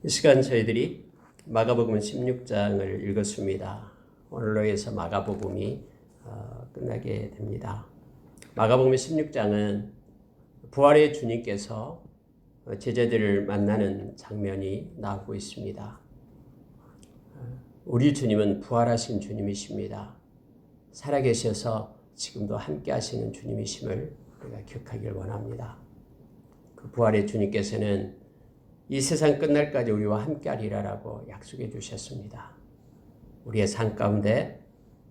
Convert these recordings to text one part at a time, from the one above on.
이 시간 저희들이 마가복음 16장을 읽었습니다. 오늘로 해서 마가복음이 끝나게 됩니다. 마가복음 16장은 부활의 주님께서 제자들을 만나는 장면이 나오고 있습니다. 우리 주님은 부활하신 주님이십니다. 살아계셔서 지금도 함께 하시는 주님이심을 우리가 기억하길 원합니다. 그 부활의 주님께서는 이 세상 끝날까지 우리와 함께하리라라고 약속해 주셨습니다. 우리의 삶 가운데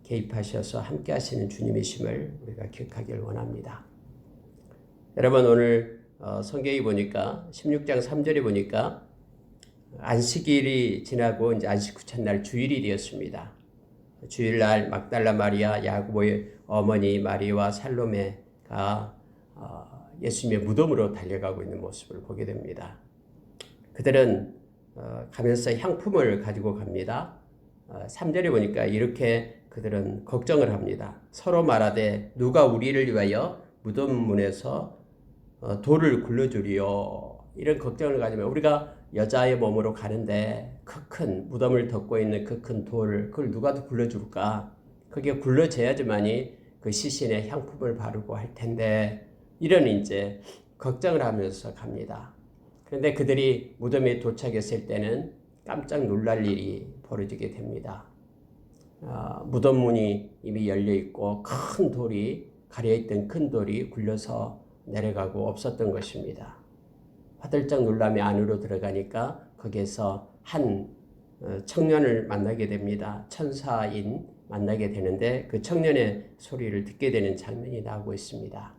개입하셔서 함께하시는 주님이심을 우리가 기억하길 원합니다. 여러분 오늘 성경에 보니까 16장 3절에 보니까 안식일이 지나고 이제 안식 후 첫날 주일이 되었습니다. 주일날 막달라 마리아, 야고보의 어머니 마리아와 살로메가 예수님의 무덤으로 달려가고 있는 모습을 보게 됩니다. 그들은 가면서 향품을 가지고 갑니다. 3절에 보니까 이렇게 그들은 걱정을 합니다. 서로 말하되 누가 우리를 위하여 무덤 문에서 돌을 굴러주리요. 이런 걱정을 가지면 우리가 여자의 몸으로 가는데 그 큰 무덤을 덮고 있는 그 큰 돌, 그걸 누가 더 굴러줄까? 그게 굴러져야지만이 그 시신에 향품을 바르고 할 텐데 이런 이제 걱정을 하면서 갑니다. 그런데 그들이 무덤에 도착했을 때는 깜짝 놀랄 일이 벌어지게 됩니다. 무덤 문이 이미 열려 있고 큰 돌이 가려있던 큰 돌이 굴려서 내려가고 없었던 것입니다. 화들짝 놀라며 안으로 들어가니까 거기에서 한 청년을 만나게 됩니다. 천사인 만나게 되는데 그 청년의 소리를 듣게 되는 장면이 나오고 있습니다.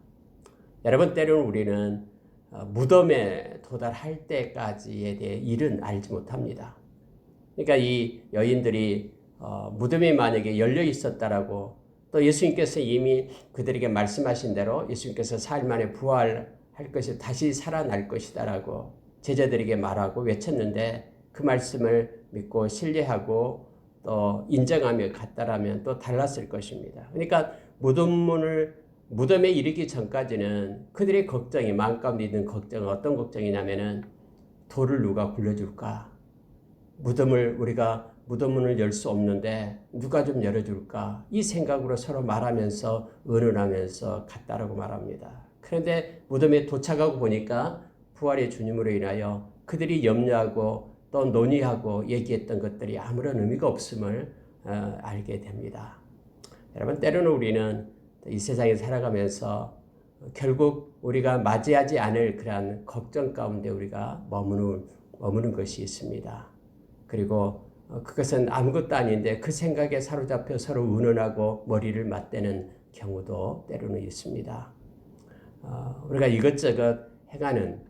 여러분 때로는 우리는 무덤에 도달할 때까지에 대해 일은 알지 못합니다. 그러니까 이 여인들이 무덤이 만약에 열려 있었다라고 또 예수님께서 이미 그들에게 말씀하신 대로 예수님께서 사흘 만에 부활할 것이 다시 살아날 것이다라고 제자들에게 말하고 외쳤는데 그 말씀을 믿고 신뢰하고 또 인정하며 갔다라면 또 달랐을 것입니다. 그러니까 무덤에 이르기 전까지는 그들의 걱정이 마음 가운데 있는 걱정은 어떤 걱정이냐면은 돌을 누가 굴려줄까? 우리가 무덤문을 열 수 없는데 누가 좀 열어줄까? 이 생각으로 서로 말하면서 의논하면서 갔다라고 말합니다. 그런데 무덤에 도착하고 보니까 부활의 주님으로 인하여 그들이 염려하고 또 논의하고 얘기했던 것들이 아무런 의미가 없음을 알게 됩니다. 여러분 때로는 우리는 이 세상에 살아가면서 결국 우리가 맞이하지 않을 그러한 걱정 가운데 우리가 머무는 것이 있습니다. 그리고 그것은 아무것도 아닌데 그 생각에 사로잡혀 서로 의논하고 머리를 맞대는 경우도 때로는 있습니다. 우리가 이것저것 행하는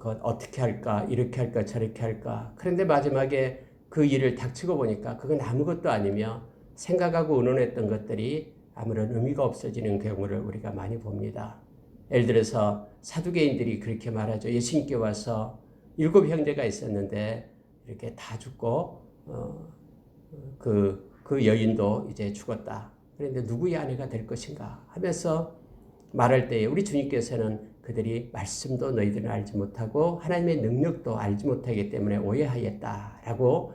것 어떻게 할까 이렇게 할까 저렇게 할까 그런데 마지막에 그 일을 닥치고 보니까 그건 아무것도 아니며 생각하고 의논했던 것들이 아무런 의미가 없어지는 경우를 우리가 많이 봅니다. 예를 들어서 사두개인들이 그렇게 말하죠. 예수님께 와서 7 형제가 있었는데 이렇게 다 죽고 그 여인도 이제 죽었다. 그런데 누구의 아내가 될 것인가 하면서 말할 때에 우리 주님께서는 그들이 말씀도 너희들은 알지 못하고 하나님의 능력도 알지 못하기 때문에 오해하였다라고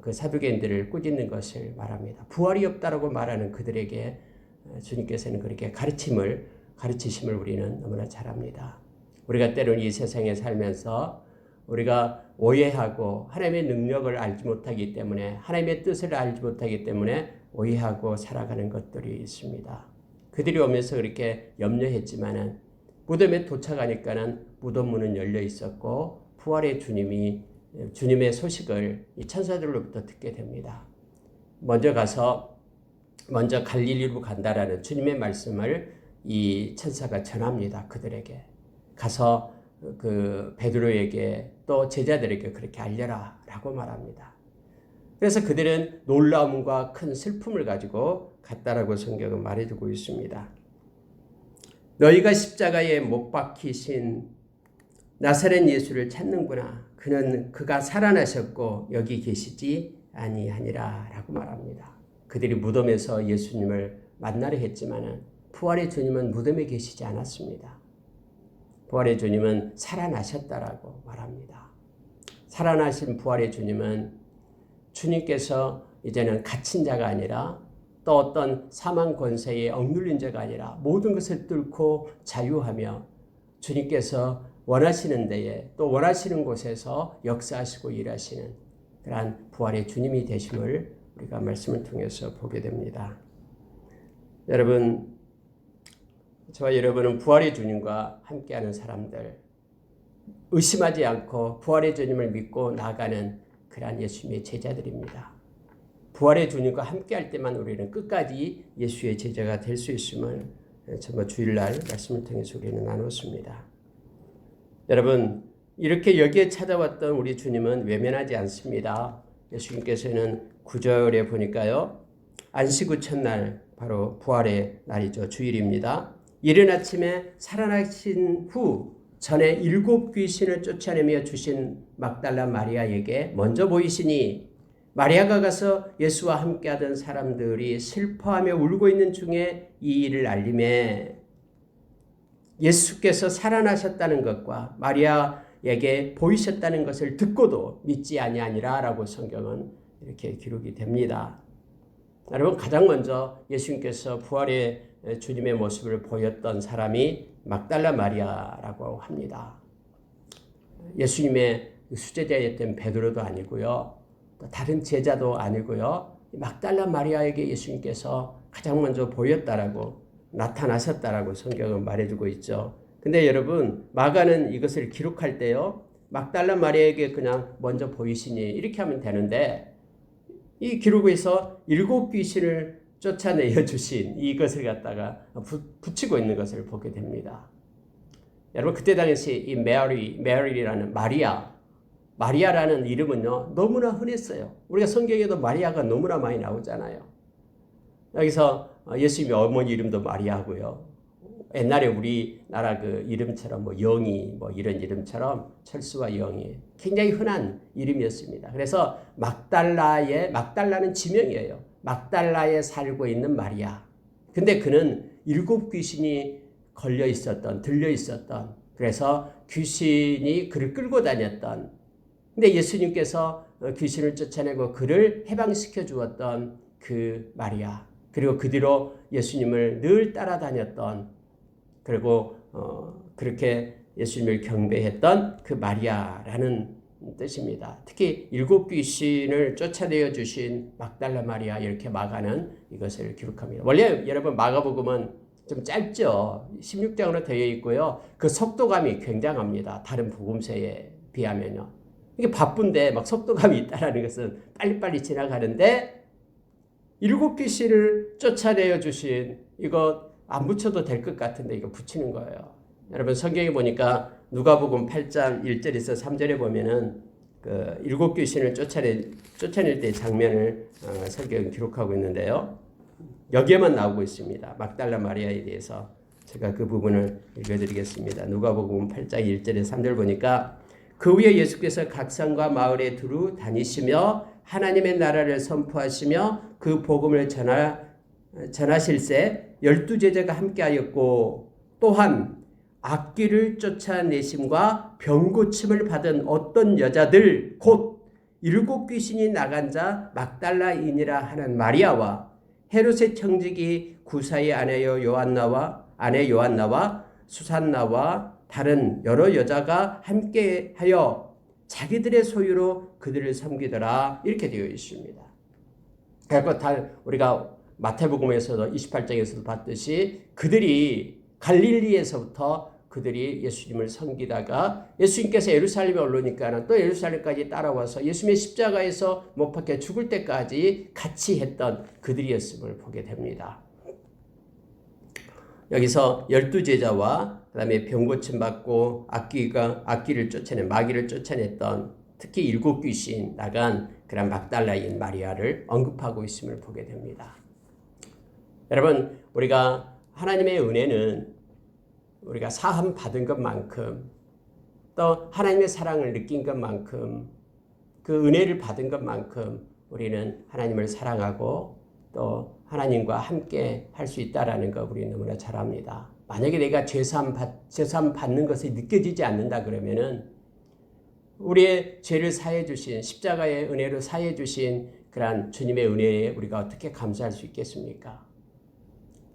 그 사두개인들을 꾸짖는 것을 말합니다. 부활이 없다라고 말하는 그들에게 주님께서는 그렇게 가르치심을 우리는 너무나 잘 압니다. 우리가 때로는 이 세상에 살면서 우리가 오해하고 하나님의 능력을 알지 못하기 때문에 하나님의 뜻을 알지 못하기 때문에 오해하고 살아가는 것들이 있습니다. 그들이 오면서 그렇게 염려했지만은 무덤에 도착하니까는 무덤 문은 열려 있었고 부활의 주님의 소식을 이 천사들로부터 듣게 됩니다. 먼저 갈릴리로 간다라는 주님의 말씀을 이 천사가 전합니다. 그들에게 가서 그 베드로에게 또 제자들에게 그렇게 알려라라고 말합니다. 그래서 그들은 놀라움과 큰 슬픔을 가지고 갔다라고 성경은 말해주고 있습니다. 너희가 십자가에 못 박히신 나사렛 예수를 찾는구나. 그가 살아나셨고 여기 계시지 아니하니라 라고 말합니다. 그들이 무덤에서 예수님을 만나려 했지만 부활의 주님은 무덤에 계시지 않았습니다. 부활의 주님은 살아나셨다라고 말합니다. 살아나신 부활의 주님은 주님께서 이제는 갇힌 자가 아니라 또 어떤 사망 권세에 억눌린 자가 아니라 모든 것을 뚫고 자유하며 주님께서 원하시는 데에 또 원하시는 곳에서 역사하시고 일하시는 그러한 부활의 주님이 되심을 우리가 말씀을 통해서 보게 됩니다. 여러분, 저와 여러분은 부활의 주님과 함께하는 사람들, 의심하지 않고 부활의 주님을 믿고 나아가는 그러한 예수님의 제자들입니다. 부활의 주님과 함께할 때만 우리는 끝까지 예수의 제자가 될 수 있음을 정말 주일날 말씀을 통해서 우리는 나눴습니다. 여러분, 이렇게 여기에 찾아왔던 우리 주님은 외면하지 않습니다. 예수님께서는 9절에 보니까요, 안식 후 첫날, 바로 부활의 날이죠. 주일입니다. 이른 아침에 살아나신 후 전에 7 귀신을 쫓아내며 주신 막달라 마리아에게 먼저 보이시니 마리아가 가서 예수와 함께하던 사람들이 슬퍼하며 울고 있는 중에 이 일을 알림해 예수께서 살아나셨다는 것과 마리아에게 보이셨다는 것을 듣고도 믿지 아니하니라 라고 성경은 이렇게 기록이 됩니다. 여러분, 가장 먼저 예수님께서 부활의 주님의 모습을 보였던 사람이 막달라 마리아라고 합니다. 예수님의 수제자였던 베드로도 아니고요, 또 다른 제자도 아니고요, 막달라 마리아에게 예수님께서 가장 먼저 보였다라고 나타나셨다라고 성경은 말해주고 있죠. 근데 여러분, 마가는 이것을 기록할 때요, 막달라 마리아에게 그냥 먼저 보이시니 이렇게 하면 되는데, 이 기록에서 7 귀신을 쫓아내어 주신 이것을 갖다가 붙이고 있는 것을 보게 됩니다. 여러분, 그때 당시 이 메리라는 마리아라는 이름은요, 너무나 흔했어요. 우리가 성경에도 마리아가 너무나 많이 나오잖아요. 여기서 예수님의 어머니 이름도 마리아고요. 옛날에 우리나라 그 이름처럼 영희 이런 이름처럼 철수와 영희 굉장히 흔한 이름이었습니다. 그래서 막달라는 지명이에요. 막달라에 살고 있는 마리아. 근데 그는 7 귀신이 걸려 있었던, 들려 있었던, 그래서 귀신이 그를 끌고 다녔던, 근데 예수님께서 귀신을 쫓아내고 그를 해방시켜 주었던 그 마리아, 그리고 그 뒤로 예수님을 늘 따라다녔던, 그리고 그렇게 예수님을 경배했던 그 마리아라는 뜻입니다. 특히 7 귀신을 쫓아내어 주신 막달라 마리아, 이렇게 마가는 이것을 기록합니다. 원래 여러분 마가복음은 좀 짧죠. 16장으로 되어 있고요. 그 속도감이 굉장합니다. 다른 복음서에 비하면요. 이게 바쁜데 막 속도감이 있다라는 것은 빨리빨리 지나가는데 7 귀신을 쫓아내어 주신 이거 안 붙여도 될 것 같은데 이거 붙이는 거예요. 여러분, 성경에 보니까 누가복음 8장 1절에서 3절에 보면은 그 7 귀신을 쫓아낼 때 장면을 성경은 기록하고 있는데요. 여기에만 나오고 있습니다. 막달라 마리아에 대해서 제가 그 부분을 읽어드리겠습니다. 누가복음 8장 1절에서 3절 보니까 그 후에 예수께서 각 성과 마을에 두루 다니시며 하나님의 나라를 선포하시며 그 복음을 전하실세 12 제자가 함께하였고 또한 악귀를 쫓아내심과 병고침을 받은 어떤 여자들 곧 7 귀신이 나간 자 막달라인이라 하는 마리아와 헤롯의 청지기 구사의 아내 요한나와 수산나와 다른 여러 여자가 함께하여 자기들의 소유로 그들을 섬기더라, 이렇게 되어 있습니다. 그러니까 우리가 마태복음에서도 28장에서도 봤듯이 그들이 갈릴리에서부터 그들이 예수님을 섬기다가 예수님께서 예루살렘에 오르니까 또 예루살렘까지 따라와서 예수님의 십자가에서 못 박혀 죽을 때까지 같이 했던 그들이었음을 보게 됩니다. 여기서 12 제자와 그 다음에 병고침 받고 악귀를 쫓아낸, 마귀를 쫓아냈던 특히 7 귀신 나간 그런 막달라인 마리아를 언급하고 있음을 보게 됩니다. 여러분, 우리가 하나님의 은혜는 우리가 사함 받은 것만큼 또 하나님의 사랑을 느낀 것만큼 그 은혜를 받은 것만큼 우리는 하나님을 사랑하고 또 하나님과 함께 할 수 있다라는 거 우리 너무나 잘 압니다. 만약에 내가 죄사함 받는 것이 느껴지지 않는다 그러면은 우리의 죄를 사해 주신 십자가의 은혜로 사해 주신 그러한 주님의 은혜에 우리가 어떻게 감사할 수 있겠습니까?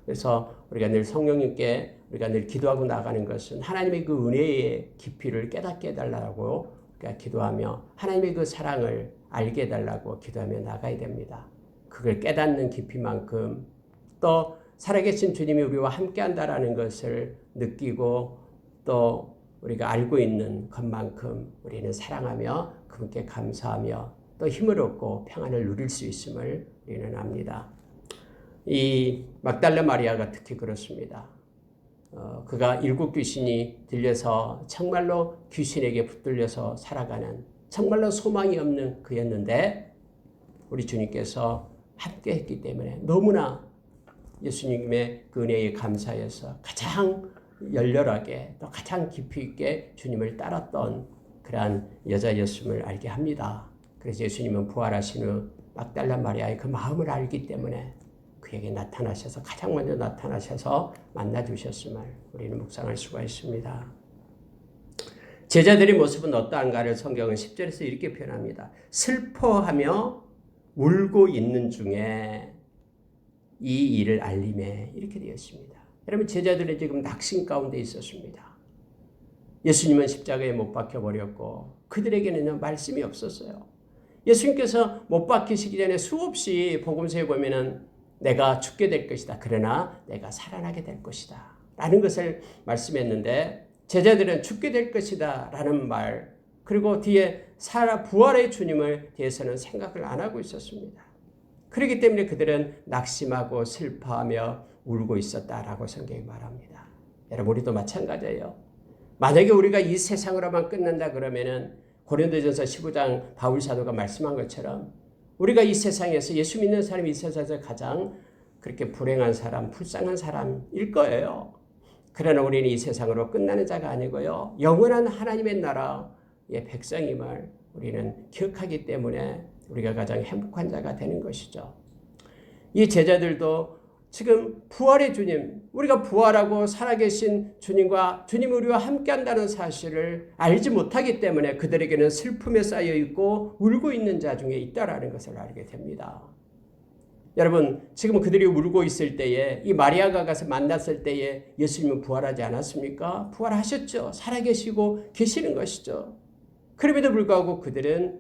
그래서 우리가 늘 성령님께 우리가 늘 기도하고 나가는 것은 하나님의 그 은혜의 깊이를 깨닫게 해달라고 우리가 기도하며 하나님의 그 사랑을 알게 해달라고 기도하며 나가야 됩니다. 그걸 깨닫는 깊이만큼 또 살아계신 주님이 우리와 함께한다라는 것을 느끼고 또 우리가 알고 있는 것만큼 우리는 사랑하며 그분께 감사하며 또 힘을 얻고 평안을 누릴 수 있음을 우리는 압니다. 이 막달라 마리아가 특히 그렇습니다. 그가 일곱 귀신이 들려서 정말로 귀신에게 붙들려서 살아가는 정말로 소망이 없는 그였는데 우리 주님께서 함께 했기 때문에 너무나 예수님의 그 은혜에 감사해서 가장 열렬하게 또 가장 깊이 있게 주님을 따랐던 그러한 여자였음을 알게 합니다. 그래서 예수님은 부활하신 후 막달라 마리아의 그 마음을 알기 때문에 그에게 나타나셔서 가장 먼저 나타나셔서 만나주셨음을 우리는 묵상할 수가 있습니다. 제자들의 모습은 어떠한가를 성경은 10절에서 이렇게 표현합니다. 슬퍼하며 울고 있는 중에 이 일을 알림에 이렇게 되어 있습니다. 여러분 제자들은 지금 낙심 가운데 있었습니다. 예수님은 십자가에 못 박혀버렸고 그들에게는 말씀이 없었어요. 예수님께서 못 박히시기 전에 수없이 복음서에 보면은 내가 죽게 될 것이다. 그러나 내가 살아나게 될 것이다. 라는 것을 말씀했는데 제자들은 죽게 될 것이다. 라는 말 그리고 뒤에 부활의 주님을 대해서는 생각을 안 하고 있었습니다. 그렇기 때문에 그들은 낙심하고 슬퍼하며 울고 있었다라고 성경이 말합니다. 여러분 우리도 마찬가지예요. 만약에 우리가 이 세상으로만 끝난다 그러면은 고린도전서 15장 바울 사도가 말씀한 것처럼 우리가 이 세상에서 예수 믿는 사람이 이 세상에서 가장 그렇게 불행한 사람, 불쌍한 사람일 거예요. 그러나 우리는 이 세상으로 끝나는 자가 아니고요. 영원한 하나님의 나라의 백성임을 우리는 기억하기 때문에 우리가 가장 행복한 자가 되는 것이죠. 이 제자들도 지금 부활의 주님, 우리가 부활하고 살아계신 주님과 주님이 우리와 함께한다는 사실을 알지 못하기 때문에 그들에게는 슬픔에 쌓여있고 울고 있는 자 중에 있다라는 것을 알게 됩니다. 여러분 지금 그들이 울고 있을 때에 이 마리아가 가서 만났을 때에 예수님은 부활하지 않았습니까? 부활하셨죠. 살아계시고 계시는 것이죠. 그럼에도 불구하고 그들은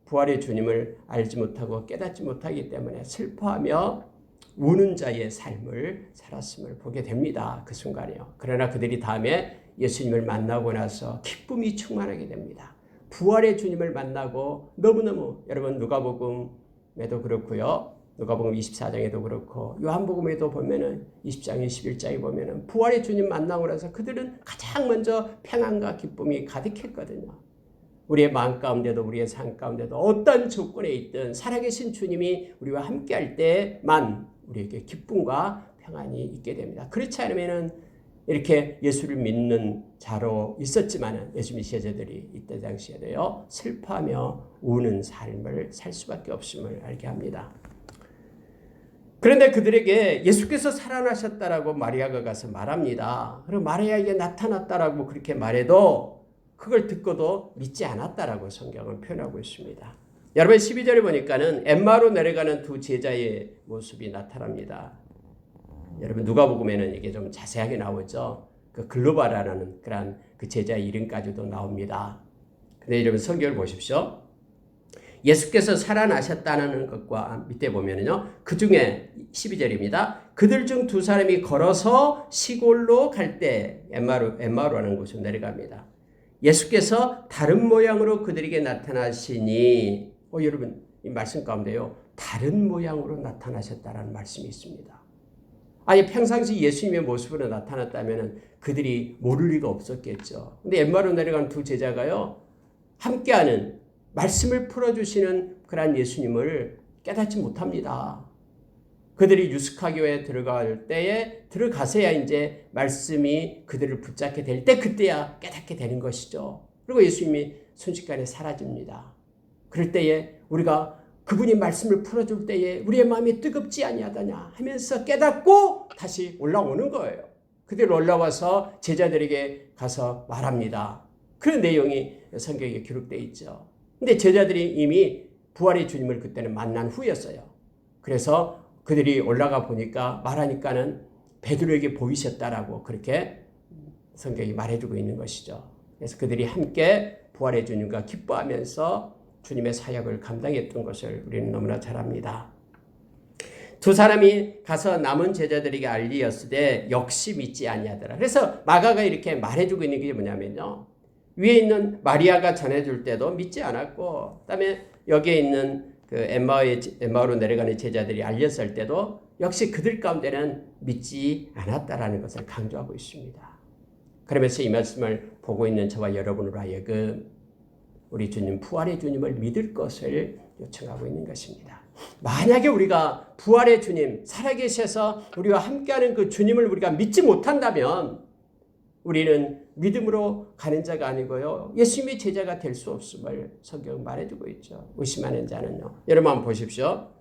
부활의 주님을 알지 못하고 깨닫지 못하기 때문에 슬퍼하며 우는 자의 삶을 살았음을 보게 됩니다. 그 순간이요. 그러나 그들이 다음에 예수님을 만나고 나서 기쁨이 충만하게 됩니다. 부활의 주님을 만나고 너무너무 여러분 누가복음에도 그렇고요. 누가복음 24장에도 그렇고 요한복음에도 보면은 20장 21장에 보면은 부활의 주님 만나고 나서 그들은 가장 먼저 평안과 기쁨이 가득했거든요. 우리의 마음 가운데도 우리의 삶 가운데도 어떤 조건에 있든 살아계신 주님이 우리와 함께할 때만 우리에게 기쁨과 평안이 있게 됩니다. 그렇지 않으면은 이렇게 예수를 믿는 자로 있었지만은 예수 믿는 제자들이 이때 당시에도요 슬퍼하며 우는 삶을 살 수밖에 없음을 알게 합니다. 그런데 그들에게 예수께서 살아나셨다라고 마리아가 가서 말합니다. 그리고 마리아에게 나타났다라고 그렇게 말해도 그걸 듣고도 믿지 않았다라고 성경은 표현하고 있습니다. 여러분 12절에 보니까는 엠마로 내려가는 두 제자의 모습이 나타납니다. 여러분 누가복음에는 이게 좀 자세하게 나오죠. 그 글로바라는 그런 그 제자의 이름까지도 나옵니다. 근데 여러분 성경을 보십시오. 예수께서 살아나셨다는 것과 밑에 보면은요. 그 중에 12절입니다. 그들 중 두 사람이 걸어서 시골로 갈 때 엠마로라는 곳으로 내려갑니다. 예수께서 다른 모양으로 그들에게 나타나시니 여러분 이 말씀 가운데요. 다른 모양으로 나타나셨다라는 말씀이 있습니다. 아예 평상시 예수님의 모습으로 나타났다면 그들이 모를 리가 없었겠죠. 근데 엠마로 내려간 두 제자가요. 함께하는 말씀을 풀어주시는 그런 예수님을 깨닫지 못합니다. 그들이 유스카교에 들어갈 때에 들어가서야 이제 말씀이 그들을 붙잡게 될 때 그때야 깨닫게 되는 것이죠. 그리고 예수님이 순식간에 사라집니다. 그럴 때에 우리가 그분이 말씀을 풀어줄 때에 우리의 마음이 뜨겁지 아니하더냐 하면서 깨닫고 다시 올라오는 거예요. 그들 올라와서 제자들에게 가서 말합니다. 그 내용이 성경에 기록되어 있죠. 근데 제자들이 이미 부활의 주님을 그때는 만난 후였어요. 그래서 그들이 올라가 보니까 말하니까는 베드로에게 보이셨다라고 그렇게 성경이 말해주고 있는 것이죠. 그래서 그들이 함께 부활의 주님과 기뻐하면서 주님의 사역을 감당했던 것을 우리는 너무나 잘 압니다. 두 사람이 가서 남은 제자들에게 알리었으되 역시 믿지 아니하더라. 그래서 마가가 이렇게 말해주고 있는 게 뭐냐면요. 위에 있는 마리아가 전해줄 때도 믿지 않았고, 그다음에 여기에 있는 그 엠마오로 내려가는 제자들이 알렸을 때도 역시 그들 가운데는 믿지 않았다라는 것을 강조하고 있습니다. 그러면서 이 말씀을 보고 있는 저와 여러분으로 하여금 우리 주님, 부활의 주님을 믿을 것을 요청하고 있는 것입니다. 만약에 우리가 부활의 주님, 살아계셔서 우리와 함께하는 그 주님을 우리가 믿지 못한다면 우리는 믿음으로 가는 자가 아니고요. 예수님의 제자가 될 수 없음을 성경은 말해주고 있죠. 의심하는 자는요. 여러분 한번 보십시오.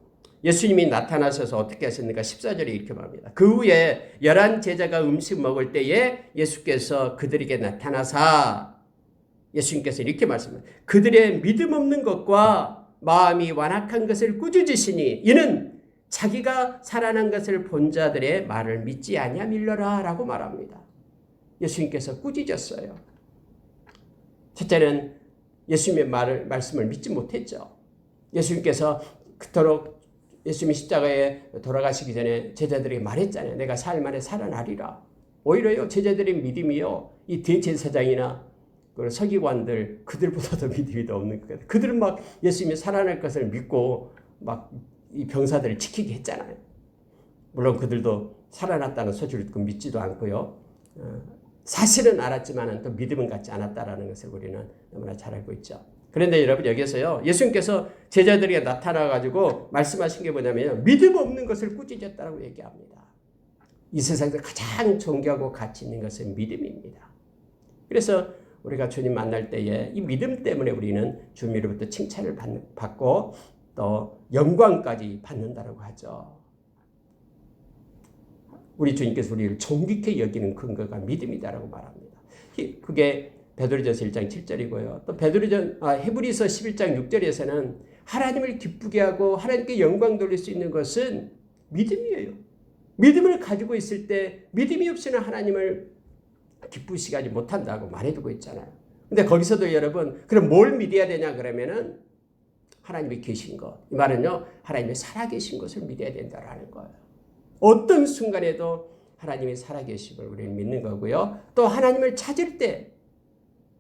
예수님이 나타나셔서 어떻게 하셨는가 14절에 이렇게 말합니다. 그 후에 11 제자가 음식 먹을 때에 예수께서 그들에게 나타나사 예수님께서 이렇게 말씀합니다. 그들의 믿음 없는 것과 마음이 완악한 것을 꾸짖으시니 이는 자기가 살아난 것을 본 자들의 말을 믿지 아니함일러라 라고 말합니다. 예수님께서 꾸짖었어요. 첫째는 예수님의 말씀을 믿지 못했죠. 예수님께서 그토록 예수님이 십자가에 돌아가시기 전에 제자들에게 말했잖아요. 내가 사흘 만에 살아나리라. 오히려요 제자들의 믿음이요 이 대제사장이나 서기관들 그들보다도 믿음이 더 없는 거예요. 그들은 막 예수님이 살아날 것을 믿고 막 이 병사들을 지키게 했잖아요. 물론 그들도 살아났다는 소식을 듣고 믿지도 않고요. 사실은 알았지만 또 믿음은 갖지 않았다라는 것을 우리는 너무나 잘 알고 있죠. 그런데 여러분 여기서요 예수님께서 제자들에게 나타나가지고 말씀하신 게 뭐냐면 믿음 없는 것을 꾸짖었다라고 얘기합니다. 이 세상에서 가장 존귀하고 가치 있는 것은 믿음입니다. 그래서 우리가 주님 만날 때에 이 믿음 때문에 우리는 주님으로부터 칭찬을 받고 또 영광까지 받는다라고 하죠. 우리 주님께서 우리를 존귀케 여기는 근거가 믿음이다라고 말합니다. 그게 베드로전서 1장 7절이고요. 또 헤브리서 11장 6절에서는 하나님을 기쁘게 하고 하나님께 영광 돌릴 수 있는 것은 믿음이에요. 믿음을 가지고 있을 때 믿음이 없이는 하나님을 기쁘시게 하지 못한다고 말해주고 있잖아요. 근데 거기서도 여러분 그럼 뭘 믿어야 되냐 그러면은 하나님이 계신 것. 이 말은요 하나님이 살아계신 것을 믿어야 된다라는 거예요. 어떤 순간에도 하나님이 살아계심을 우리는 믿는 거고요. 또 하나님을 찾을 때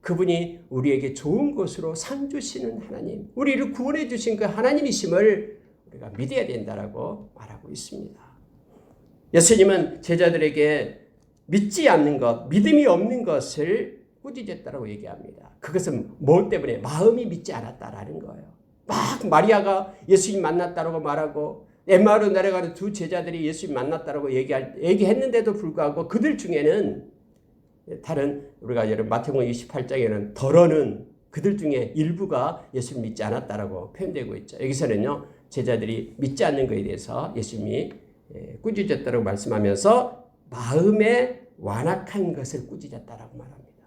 그분이 우리에게 좋은 것으로 상 주시는 하나님, 우리를 구원해 주신 그 하나님이심을 우리가 믿어야 된다라고 말하고 있습니다. 예수님은 제자들에게 믿지 않는 것, 믿음이 없는 것을 꾸짖었다라고 얘기합니다. 그것은 뭐 때문에? 마음이 믿지 않았다라는 거예요. 막 마리아가 예수님 만났다라고 말하고 엠마오로 내려가는 두 제자들이 예수님 만났다라고 얘기했는데도 불구하고 그들 중에는 다른 우리가 여러분 마태복음 28장에는 덜어는 그들 중에 일부가 예수를 믿지 않았다라고 표현되고 있죠. 여기서는요 제자들이 믿지 않는 것에 대해서 예수님이 꾸짖었다라고 말씀하면서 마음에 완악한 것을 꾸짖었다라고 말합니다.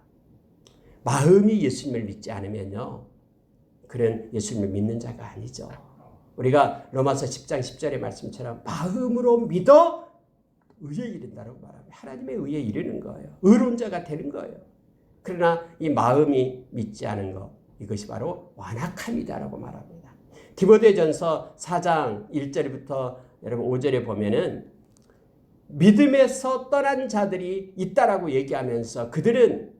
마음이 예수님을 믿지 않으면요 그런 예수님을 믿는 자가 아니죠. 우리가 로마서 10장 10절의 말씀처럼 마음으로 믿어 의에 이른다라고 말합니다. 하나님의 의에 이르는 거예요. 의론자가 되는 거예요. 그러나 이 마음이 믿지 않은 것 이것이 바로 완악함이다라고 말합니다. 디모데전서 4장 1절부터 여러분 5절에 보면은 믿음에서 떠난 자들이 있다라고 얘기하면서 그들은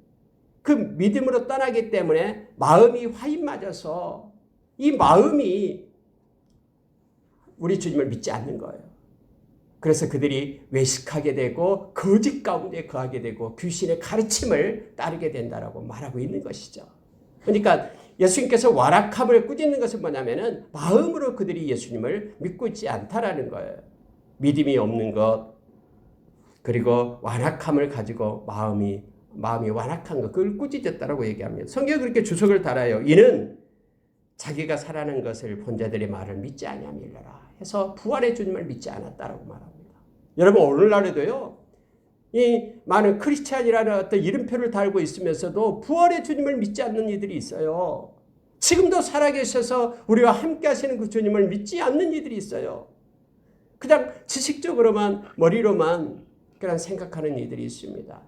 그 믿음으로 떠나기 때문에 마음이 화인 맞아서 이 마음이 우리 주님을 믿지 않는 거예요. 그래서 그들이 외식하게 되고 거짓 가운데 거하게 되고 귀신의 가르침을 따르게 된다라고 말하고 있는 것이죠. 그러니까 예수님께서 완악함을 꾸짖는 것은 뭐냐면은 마음으로 그들이 예수님을 믿고 있지 않다라는 거예요. 믿음이 없는 것 그리고 완악함을 가지고 마음이 완악한 것 그걸 꾸짖었다라고 얘기합니다. 성경에 그렇게 주석을 달아요. 이는 자기가 살아난 것을 본 자들의 말을 믿지 아니함이라 해서 부활의 주님을 믿지 않았다라고 말합니다. 여러분 오늘날에도요 이 많은 크리스찬이라는 어떤 이름표를 달고 있으면서도 부활의 주님을 믿지 않는 이들이 있어요. 지금도 살아계셔서 우리와 함께 하시는 그 주님을 믿지 않는 이들이 있어요. 그냥 지식적으로만 머리로만 그냥 생각하는 이들이 있습니다.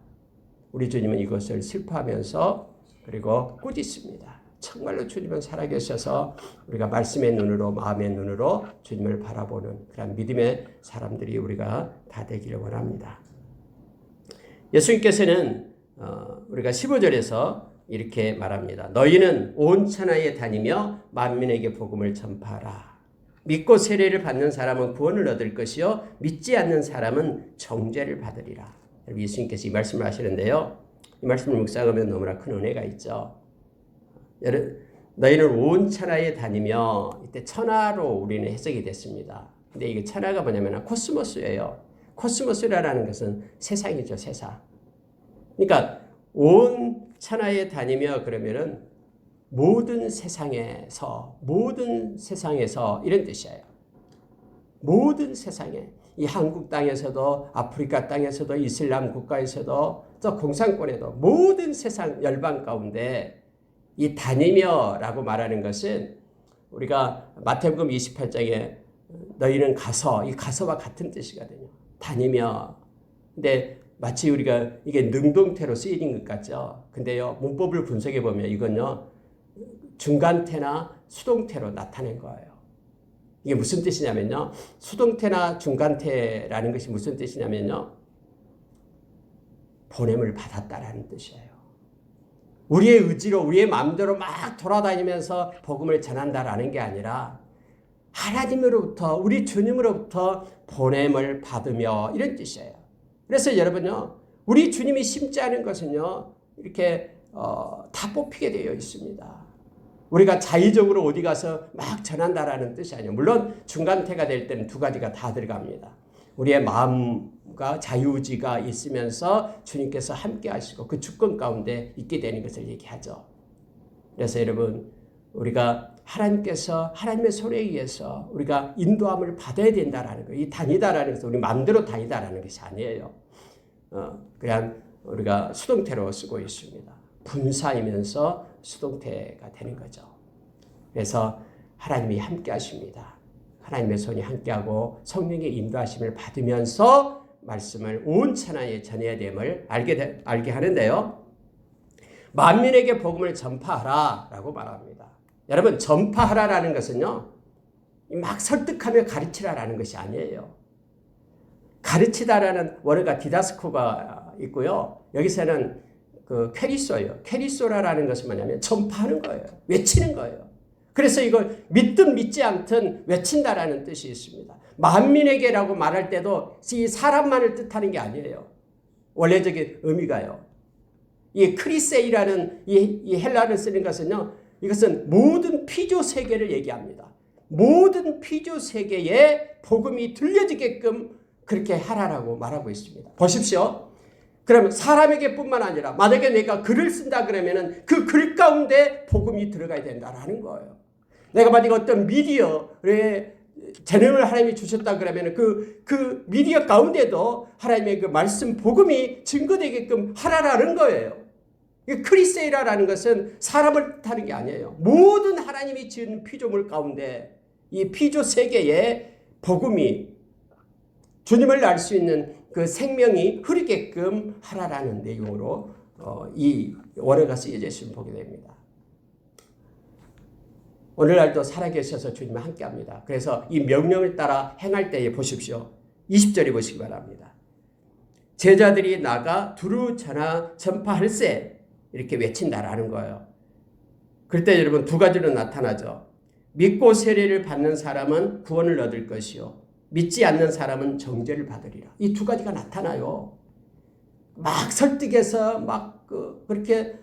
우리 주님은 이것을 슬퍼하면서 그리고 꾸짖습니다. 정말로 주님은 살아계셔서 우리가 말씀의 눈으로 마음의 눈으로 주님을 바라보는 그런 믿음의 사람들이 우리가 다 되기를 원합니다. 예수님께서는 우리가 15절에서 이렇게 말합니다. 너희는 온 천하에 다니며 만민에게 복음을 전파하라. 믿고 세례를 받는 사람은 구원을 얻을 것이요 믿지 않는 사람은 정죄를 받으리라. 예수님께서 이 말씀을 하시는데요. 이 말씀을 묵상하면 너무나 큰 은혜가 있죠. 너희는 온 천하에 다니며, 이때 천하로 우리는 해석이 됐습니다. 근데 이게 천하가 뭐냐면 코스모스예요. 코스모스라는 것은 세상이죠, 세상. 그러니까 온 천하에 다니며 그러면은 모든 세상에서 이런 뜻이에요. 모든 세상에, 이 한국 땅에서도 아프리카 땅에서도 이슬람 국가에서도 또 공산권에도 모든 세상 열방 가운데 이 다니며라고 말하는 것은 우리가 마태복음 28장에 너희는 가서, 이 가서와 같은 뜻이거든요. 다니며. 근데 마치 우리가 이게 능동태로 쓰이는 것 같죠. 근데요, 문법을 분석해 보면 이건요, 중간태나 수동태로 나타낸 거예요. 이게 무슨 뜻이냐면요, 수동태나 중간태라는 것이 무슨 뜻이냐면요, 보냄을 받았다라는 뜻이에요. 우리의 의지로, 우리의 마음대로 막 돌아다니면서 복음을 전한다라는 게 아니라 하나님으로부터, 우리 주님으로부터 보냄을 받으며, 이런 뜻이에요. 그래서 여러분요, 우리 주님이 심지 않은 것은요, 이렇게 다 뽑히게 되어 있습니다. 우리가 자의적으로 어디 가서 막 전한다라는 뜻이 아니에요. 물론 중간태가 될 때는 두 가지가 다 들어갑니다. 우리의 마음과 자유의지가 있으면서 주님께서 함께 하시고 그 주권 가운데 있게 되는 것을 얘기하죠. 그래서 여러분, 우리가 하나님께서 하나님의 손에 의해서 우리가 인도함을 받아야 된다라는 거예요. 이 다니다라는 것은 우리 마음대로 다니다라는 것이 아니에요. 그냥 우리가 수동태로 쓰고 있습니다. 분사이면서 수동태가 되는 거죠. 그래서 하나님이 함께 하십니다. 하나님의 손이 함께하고 성령의 인도하심을 받으면서 말씀을 온 천하에 전해야 됨을 알게 하는데요. 만민에게 복음을 전파하라 라고 말합니다. 여러분, 전파하라라는 것은요, 막 설득하며 가르치라라는 것이 아니에요. 가르치다라는 원어가 디다스코가 있고요. 여기서는 그 퀘리소예요. 퀘리소라라는 것은 뭐냐면 전파하는 거예요. 외치는 거예요. 그래서 이걸 믿든 믿지 않든 외친다라는 뜻이 있습니다. 만민에게라고 말할 때도 이 사람만을 뜻하는 게 아니에요. 원래적인 의미가요. 이 크리세이라는 이 헬라어를 쓰는 것은요, 이것은 모든 피조 세계를 얘기합니다. 모든 피조 세계에 복음이 들려지게끔 그렇게 하라라고 말하고 있습니다. 보십시오. 그러면 사람에게 뿐만 아니라 만약에 내가 글을 쓴다 그러면은 그 글 가운데 복음이 들어가야 된다라는 거예요. 내가 만약에 어떤 미디어에 재능을 하나님이 주셨다 그러면은 그 미디어 가운데도 하나님의 그 말씀 복음이 증거되게끔 하라라는 거예요. 크리세이라라는 것은 사람을 뜻하는 게 아니에요. 모든 하나님이 지은 피조물 가운데 이 피조 세계에 복음이, 주님을 알 수 있는 그 생명이 흐르게끔 하라라는 내용으로 이 원어가 쓰여져 있으면 보게 됩니다. 오늘날도 살아계셔서 주님과 함께합니다. 그래서 이 명령을 따라 행할 때에 보십시오. 20절에 보시기 바랍니다. 제자들이 나가 두루 전파할세, 이렇게 외친다라는 거예요. 그럴 때 여러분 두 가지로 나타나죠. 믿고 세례를 받는 사람은 구원을 얻을 것이요 믿지 않는 사람은 정죄를 받으리라. 이 두 가지가 나타나요. 막 설득해서 막 그렇게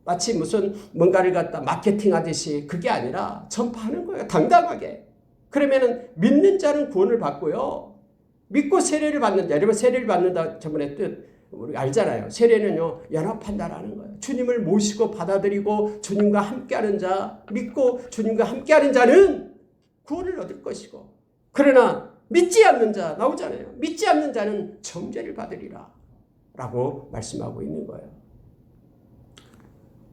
마치 무슨 뭔가를 갖다 마케팅하듯이 그게 아니라 전파하는 거예요. 당당하게. 그러면은 믿는 자는 구원을 받고요. 믿고 세례를 받는다. 여러분 세례를 받는다 저번에 뜻 우리 알잖아요. 세례는요, 연합한다라는 거예요. 주님을 모시고 받아들이고 주님과 함께하는 자, 믿고 주님과 함께하는 자는 구원을 얻을 것이고, 그러나 믿지 않는 자 나오잖아요. 믿지 않는 자는 정죄를 받으리라. 라고 말씀하고 있는 거예요.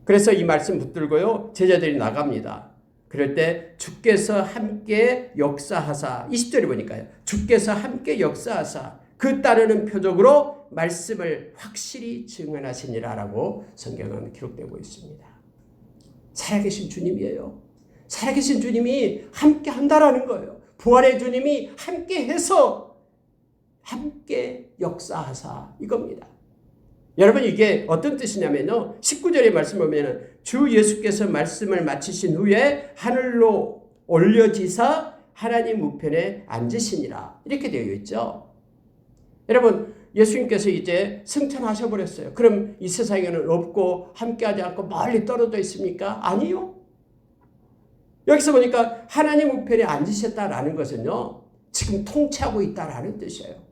그래서 이 말씀 붙들고요, 제자들이 나갑니다. 그럴 때 주께서 함께 역사하사, 20절에 보니까요, 주께서 함께 역사하사 그 따르는 표적으로 말씀을 확실히 증언하시니라 라고 성경은 기록되고 있습니다. 살아계신 주님이에요. 살아계신 주님이 함께 한다라는 거예요. 부활의 주님이 함께 해서 함께 역사하사 이겁니다. 여러분, 이게 어떤 뜻이냐면요, 19절의 말씀 보면 주 예수께서 말씀을 마치신 후에 하늘로 올려지사 하나님 우편에 앉으시니라 이렇게 되어 있죠. 여러분, 예수님께서 이제 승천하셔버렸어요. 그럼 이 세상에는 없고 함께하지 않고 멀리 떨어져 있습니까? 아니요. 여기서 보니까 하나님 우편에 앉으셨다라는 것은요, 지금 통치하고 있다라는 뜻이에요.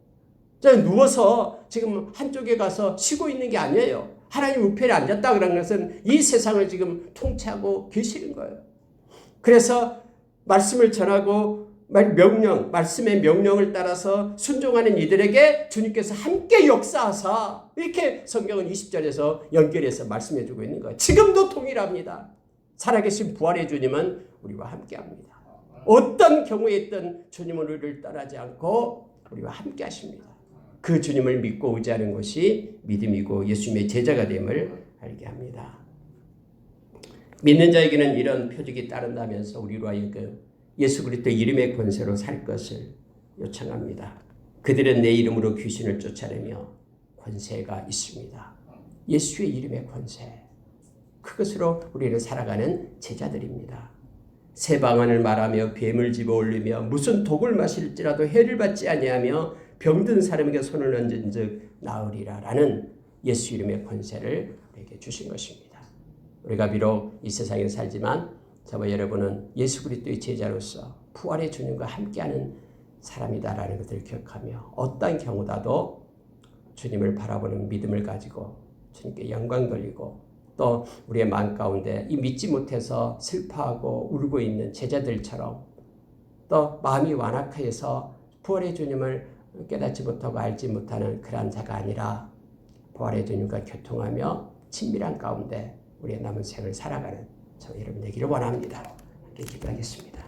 누워서 지금 한쪽에 가서 쉬고 있는 게 아니에요. 하나님 우편에 앉았다 그런 것은 이 세상을 지금 통치하고 계시는 거예요. 그래서 말씀을 전하고 말씀의 명령을 따라서 순종하는 이들에게 주님께서 함께 역사하사, 이렇게 성경은 20절에서 연결해서 말씀해주고 있는 거예요. 지금도 동일합니다. 살아계신 부활의 주님은 우리와 함께합니다. 어떤 경우에 있든 주님은 우리를 떠나지 않고 우리와 함께 하십니다. 그 주님을 믿고 의지하는 것이 믿음이고 예수님의 제자가 됨을 알게 합니다. 믿는 자에게는 이런 표적이 따른다면서 우리로 하여금 예수 그리스도의 이름의 권세로 살 것을 요청합니다. 그들은 내 이름으로 귀신을 쫓아내며 권세가 있습니다. 예수의 이름의 권세, 그것으로 우리를 살아가는 제자들입니다. 새 방언을 말하며 뱀을 집어 올리며 무슨 독을 마실지라도 해를 받지 아니하며 병든 사람에게 손을 얹은 즉 나으리라 라는 예수 이름의 권세를 우리에게 주신 것입니다. 우리가 비록 이 세상에 살지만 저와 여러분은 예수 그리스도의 제자로서 부활의 주님과 함께하는 사람이다라는 것을 기억하며 어떠한 경우라도 주님을 바라보는 믿음을 가지고 주님께 영광 돌리고 또 우리의 마음 가운데 이 믿지 못해서 슬퍼하고 울고 있는 제자들처럼 또 마음이 완악해서 부활의 주님을 깨닫지 못하고 알지 못하는 그러한 자가 아니라 부활의 주님과 교통하며 친밀한 가운데 우리의 남은 생을 살아가는 저 여러분 되기를 원합니다. 함께 기도하겠습니다.